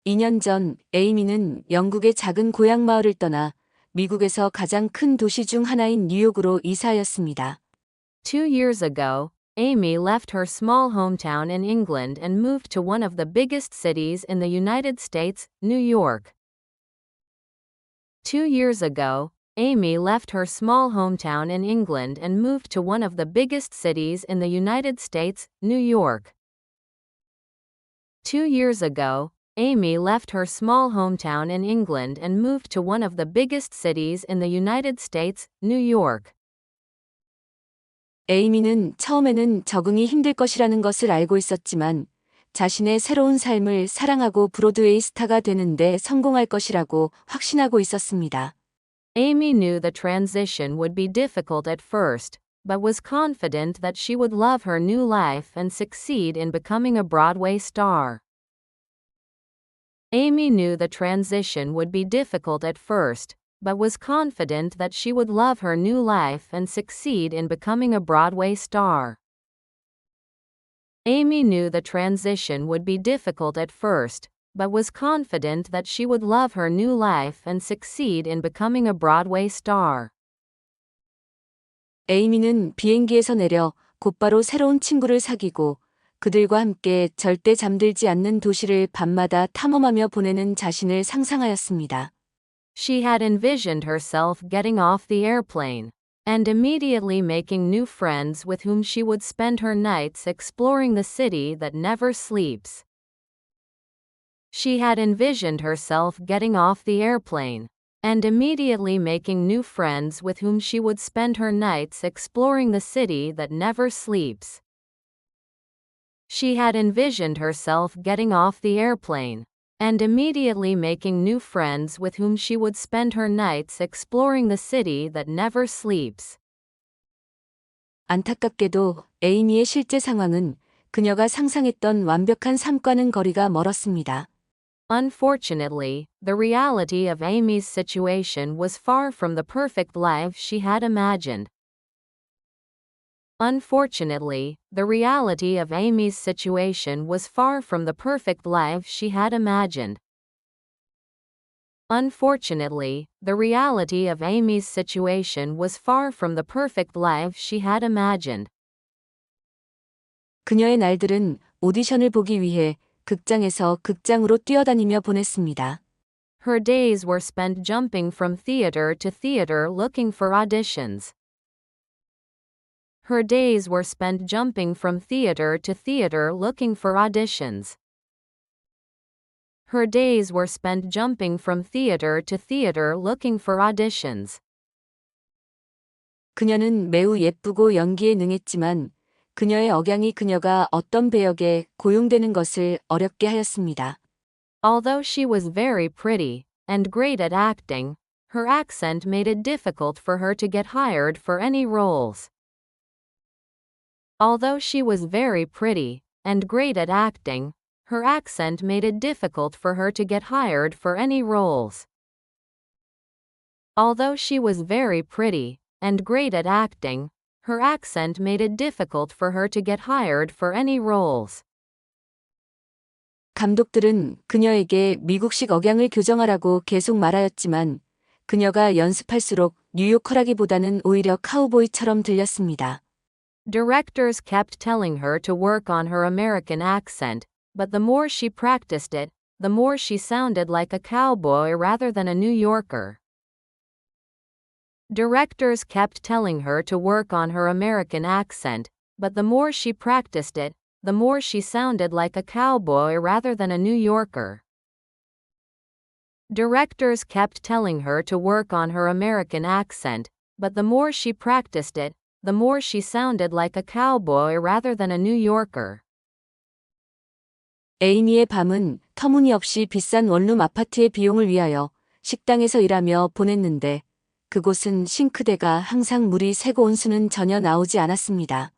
2년 전 에이미는 영국의 작은 고향 마을을 떠나 미국에서 가장 큰 도시 중 하나인 뉴욕으로 이사하였습니다. 2 years ago, Amy left her small hometown in England and moved to one of the biggest cities in the United States, New York. 2 years ago, Amy left her small hometown in England and moved to one of the biggest cities in the United States, New York. 2 years ago, Amy left her small hometown in England and moved to one of the biggest cities in the United States, New York. 에이미는 처음에는 적응이 힘들 것이라는 것을 알고 있었지만 자신의 새로운 삶을 사랑하고 브로드웨이 스타가 되는데 성공할 것이라고 확신하고 있었습니다. Amy knew the transition would be difficult at first, but was confident that she would love her new life and succeed in becoming a Broadway star. Amy knew the transition would be difficult at first, but was confident that she would love her new life and succeed in becoming a Broadway star. Amy knew the transition would be difficult at first, but was confident that she would love her new life and succeed in becoming a Broadway star. 에이미는 비행기에서 내려 곧바로 새로운 친구를 사귀고 그들과 함께 절대 잠들지 않는 도시를 밤마다 탐험하며 보내는 자신을 상상하였습니다. She had envisioned herself getting off the airplane and immediately making new friends with whom she would spend her nights exploring the city that never sleeps. She had envisioned herself getting off the airplane and immediately making new friends with whom she would spend her nights exploring the city that never sleeps. She had envisioned herself getting off the airplane and immediately making new friends with whom she would spend her nights exploring the city that never sleeps. 안타깝게도 에이미의 실제 상황은 그녀가 상상했던 완벽한 삶과는 거리가 멀었습니다. Unfortunately, the reality of Amy's situation was far from the perfect life she had imagined. Unfortunately, the reality of Amy's situation was far from the perfect life she had imagined. Unfortunately, the reality of Amy's situation was far from the perfect life she had imagined. 그녀의 날들은 오디션을 보기 위해 극장에서 극장으로 뛰어다니며 보냈습니다. Her days were spent jumping from theater to theater looking for auditions. Her days were spent jumping from theater to theater looking for auditions. Her days were spent jumping from theater to theater looking for auditions. 그녀는 매우 예쁘고 연기에 능했지만 그녀의 억양이 그녀가 어떤 배역에 고용되는 것을 어렵게 하였습니다. Although she was very pretty and great at acting, her accent made it difficult for her to get hired for any roles. Although she was very pretty and great at acting, her accent made it difficult for her to get hired for any roles. Although she was very pretty and great at acting, her accent made it difficult for her to get hired for any roles. 감독들은 그녀에게 미국식 억양을 교정하라고 계속 말하였지만 그녀가 연습할수록 뉴요커라기보다는 오히려 카우보이처럼 들렸습니다. Directors kept telling her to work on her American accent, but the more she practiced it, the more she sounded like a cowboy rather than a New Yorker. Directors kept telling her to work on her American accent, but the more she practiced it, the more she sounded like a cowboy rather than a New Yorker. Directors kept telling her to work on her American accent, but the more she practiced it, the more she sounded like a cowboy rather than a New Yorker. 에이미의 밤은 터무니없이 비싼 원룸 아파트의 비용을 위하여 식당에서 일하며 보냈는데 그곳은 싱크대가 항상 물이 새고 온수는 전혀 나오지 않았습니다.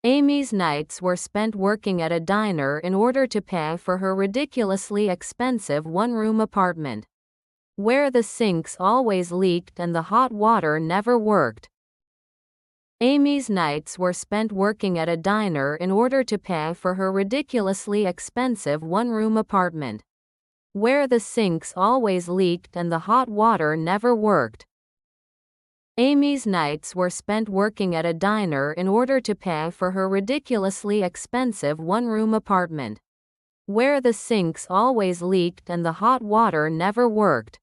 Amy's nights were spent working at a diner in order to pay for her ridiculously expensive one-room apartment, where the sinks always leaked and the hot water never worked. Amy's nights were spent working at a diner in order to pay for her ridiculously expensive one-room apartment, where the sinks always leaked and the hot water never worked. Amy's nights were spent working at a diner in order to pay for her ridiculously expensive one-room apartment, where the sinks always leaked and the hot water never worked.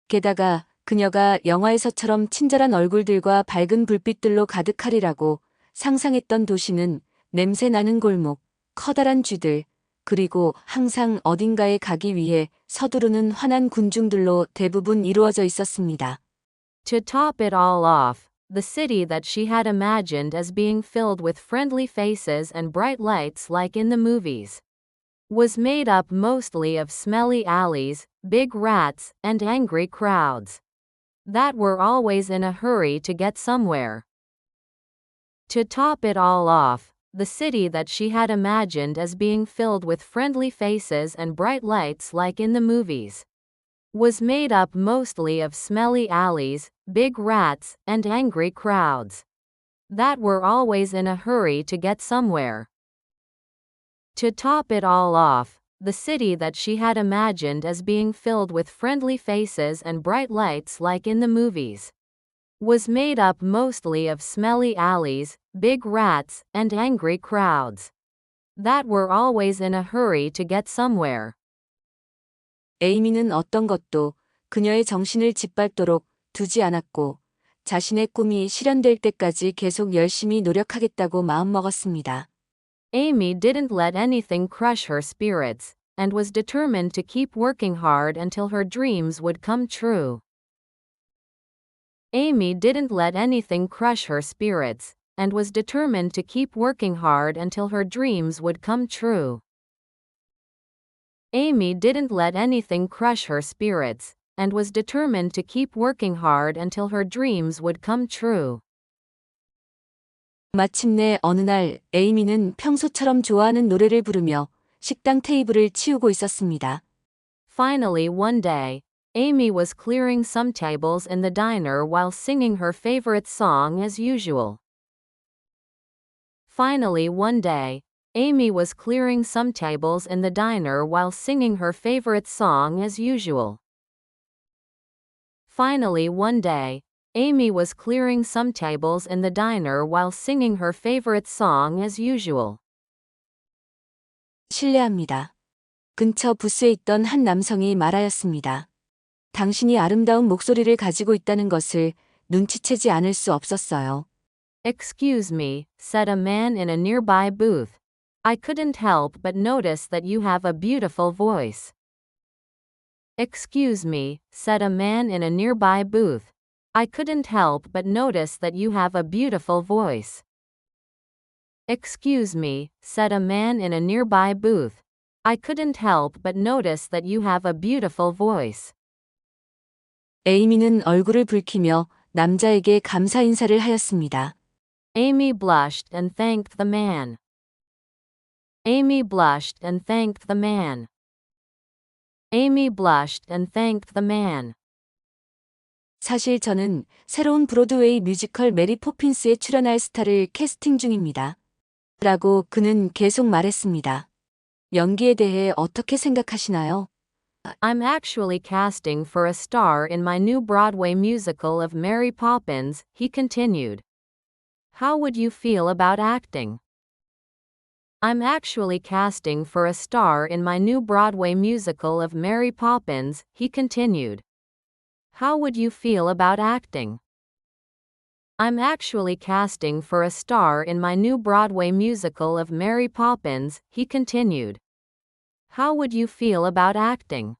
게다가 그녀가 영화에서처럼 친절한 얼굴들과 밝은 불빛들로 가득하리라고 상상했던 도시는 냄새 나는 골목, 커다란 쥐들, 그리고 항상 어딘가에 가기 위해 서두르는 환한 군중들로 대부분 이루어져 있었습니다. To top it all off, the city that she had imagined as being filled with friendly faces and bright lights like in the movies, was made up mostly of smelly alleys, big rats, and angry crowds that were always in a hurry to get somewhere. To top it all off, the city that she had imagined as being filled with friendly faces and bright lights like in the movies, was made up mostly of smelly alleys, big rats, and angry crowds that were always in a hurry to get somewhere. To top it all off, the city that she had imagined as being filled with friendly faces and bright lights like in the movies, was made up mostly of smelly alleys, big rats, and angry crowds that were always in a hurry to get somewhere. 에이미는 어떤 것도 그녀의 정신을 짓밟도록 두지 않았고 자신의 꿈이 실현될 때까지 계속 열심히 노력하겠다고 마음먹었습니다. Amy didn't let anything crush her spirits, and was determined to keep working hard until her dreams would come true. Amy didn't let anything crush her spirits, and was determined to keep working hard until her dreams would come true. Amy didn't let anything crush her spirits, and was determined to keep working hard until her dreams would come true. 마침내 어느 날 에이미는 평소처럼 좋아하는 노래를 부르며 식당 테이블을 치우고 있었습니다. Finally one day, Amy was clearing some tables in the diner while singing her favorite song as usual. Finally one day, Amy was clearing some tables in the diner while singing her favorite song as usual. Finally one day, Amy was clearing some tables in the diner while singing her favorite song as usual. 실례합니다. 근처 부스에 있던 한 남성이 말하였습니다. 당신이 아름다운 목소리를 가지고 있다는 것을 눈치채지 않을 수 없었어요. Excuse me, said a man in a nearby booth. I couldn't help but notice that you have a beautiful voice. Excuse me, said a man in a nearby booth. I couldn't help but notice that you have a beautiful voice. Excuse me, said a man in a nearby booth. I couldn't help but notice that you have a beautiful voice. 에이미는 얼굴을 붉히며 남자에게 감사 인사를 하였습니다. Amy blushed and thanked the man. Amy blushed and thanked the man. Amy blushed and thanked the man. 사실 저는 새로운 브로드웨이 뮤지컬 메리 포핀스에 출연할 스타를 캐스팅 중입니다. 라고 그는 계속 말했습니다. 연기에 대해 어떻게 생각하시나요? I'm actually casting for a star in my new Broadway musical of Mary Poppins, he continued. How would you feel about acting? I'm actually casting for a star in my new Broadway musical of Mary Poppins, he continued. How would you feel about acting? I'm actually casting for a star in my new Broadway musical of Mary Poppins, he continued. How would you feel about acting?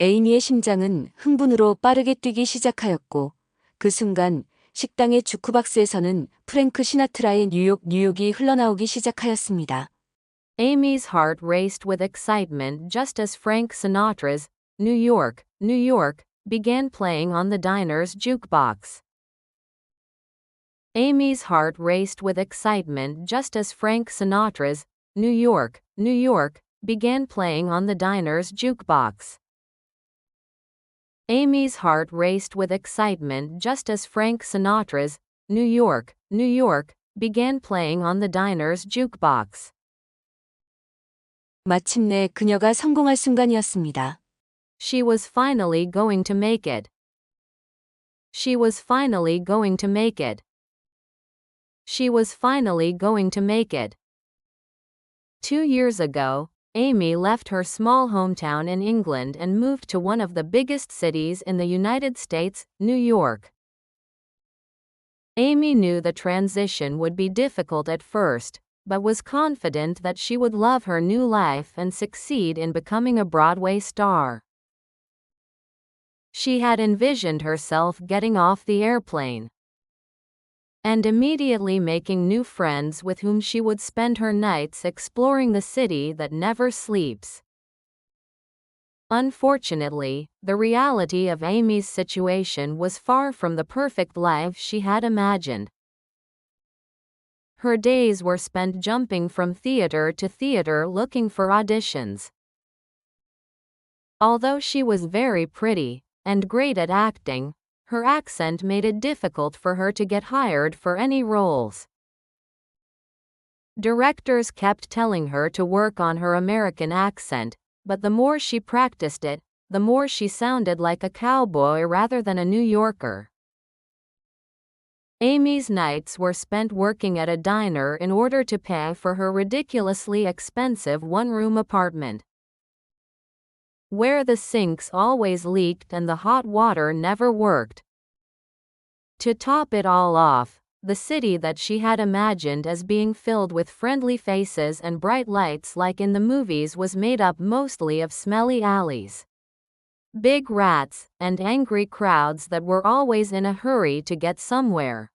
에이미의 심장은 흥분으로 빠르게 뛰기 시작하였고 그 순간 식당의 주크박스에서는 프랭크 시나트라의 뉴욕이 흘러나오기 시작하였습니다. Amy's heart raced with excitement just as Frank Sinatra's New York, New York began playing on the diner's jukebox. Amy's heart raced with excitement just as Frank Sinatra's New York, New York began playing on the diner's jukebox. Amy's heart raced with excitement just as Frank Sinatra's New York, New York began playing on the diner's jukebox. 마침내 그녀가 성공할 순간이었습니다. She was finally going to make it. She was finally going to make it. She was finally going to make it. 2 years ago, Amy left her small hometown in England and moved to one of the biggest cities in the United States, New York. Amy knew the transition would be difficult at first, but was confident that she would love her new life and succeed in becoming a Broadway star. She had envisioned herself getting off the airplane and immediately making new friends with whom she would spend her nights exploring the city that never sleeps. Unfortunately, the reality of Amy's situation was far from the perfect life she had imagined. Her days were spent jumping from theater to theater looking for auditions. Although she was very pretty and great at acting, her accent made it difficult for her to get hired for any roles. Directors kept telling her to work on her American accent, but the more she practiced it, the more she sounded like a cowboy rather than a New Yorker. Amy's nights were spent working at a diner in order to pay for her ridiculously expensive one-room apartment, where the sinks always leaked and the hot water never worked. To top it all off, the city that she had imagined as being filled with friendly faces and bright lights like in the movies was made up mostly of smelly alleys, big rats, and angry crowds that were always in a hurry to get somewhere.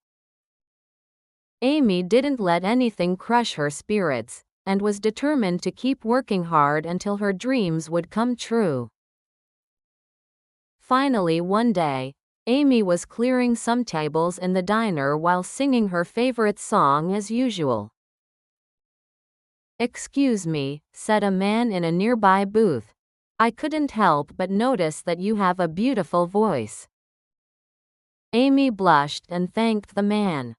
Amy didn't let anything crush her spirits, and was determined to keep working hard until her dreams would come true. Finally, one day, Amy was clearing some tables in the diner while singing her favorite song as usual. "Excuse me," said a man in a nearby booth. "I couldn't help but notice that you have a beautiful voice." Amy blushed and thanked the man.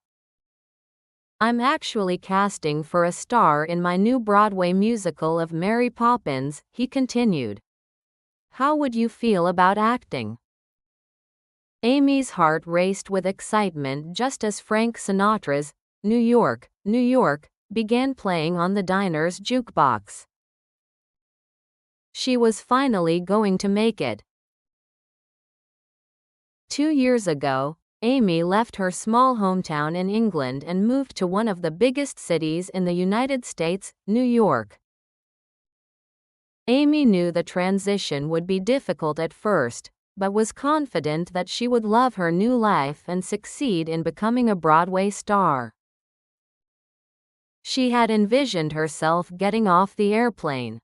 "I'm actually casting for a star in my new Broadway musical of Mary Poppins," he continued. "How would you feel about acting?" Amy's heart raced with excitement just as Frank Sinatra's New York, New York began playing on the diner's jukebox. She was finally going to make it. 2 years ago, Amy left her small hometown in England and moved to one of the biggest cities in the United States, New York. Amy knew the transition would be difficult at first, but was confident that she would love her new life and succeed in becoming a Broadway star. She had envisioned herself getting off the airplane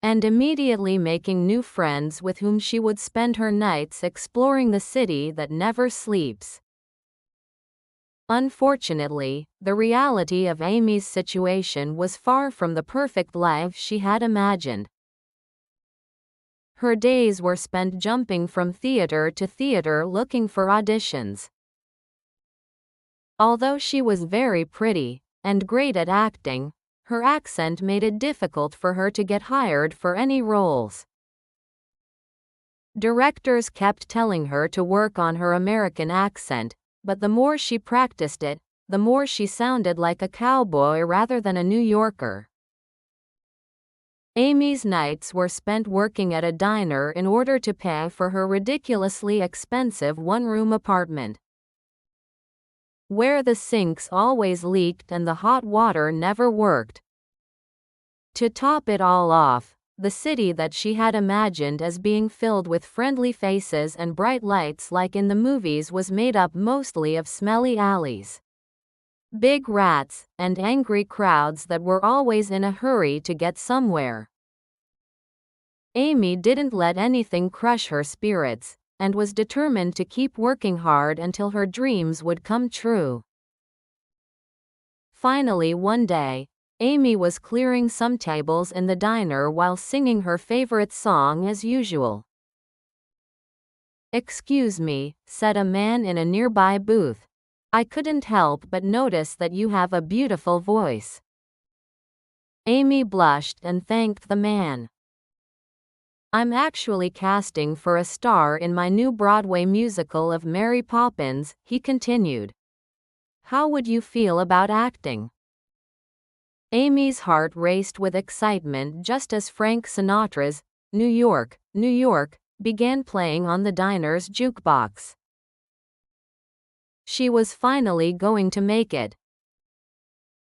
and immediately making new friends with whom she would spend her nights exploring the city that never sleeps. Unfortunately, the reality of Amy's situation was far from the perfect life she had imagined. Her days were spent jumping from theater to theater looking for auditions. Although she was very pretty and great at acting, her accent made it difficult for her to get hired for any roles. Directors kept telling her to work on her American accent, but the more she practiced it, the more she sounded like a cowboy rather than a New Yorker. Amy's nights were spent working at a diner in order to pay for her ridiculously expensive one-room apartment, where the sinks always leaked and the hot water never worked. To top it all off, the city that she had imagined as being filled with friendly faces and bright lights like in the movies was made up mostly of smelly alleys, big rats, and angry crowds that were always in a hurry to get somewhere. Amy didn't let anything crush her spirits, and was determined to keep working hard until her dreams would come true. Finally, one day, Amy was clearing some tables in the diner while singing her favorite song as usual. "Excuse me," said a man in a nearby booth. "I couldn't help but notice that you have a beautiful voice." Amy blushed and thanked the man. I'm actually casting for a star in my new Broadway musical of Mary Poppins, he continued. How would you feel about acting? Amy's heart raced with excitement just as Frank Sinatra's New York, New York began playing on the diner's jukebox. She was finally going to make it.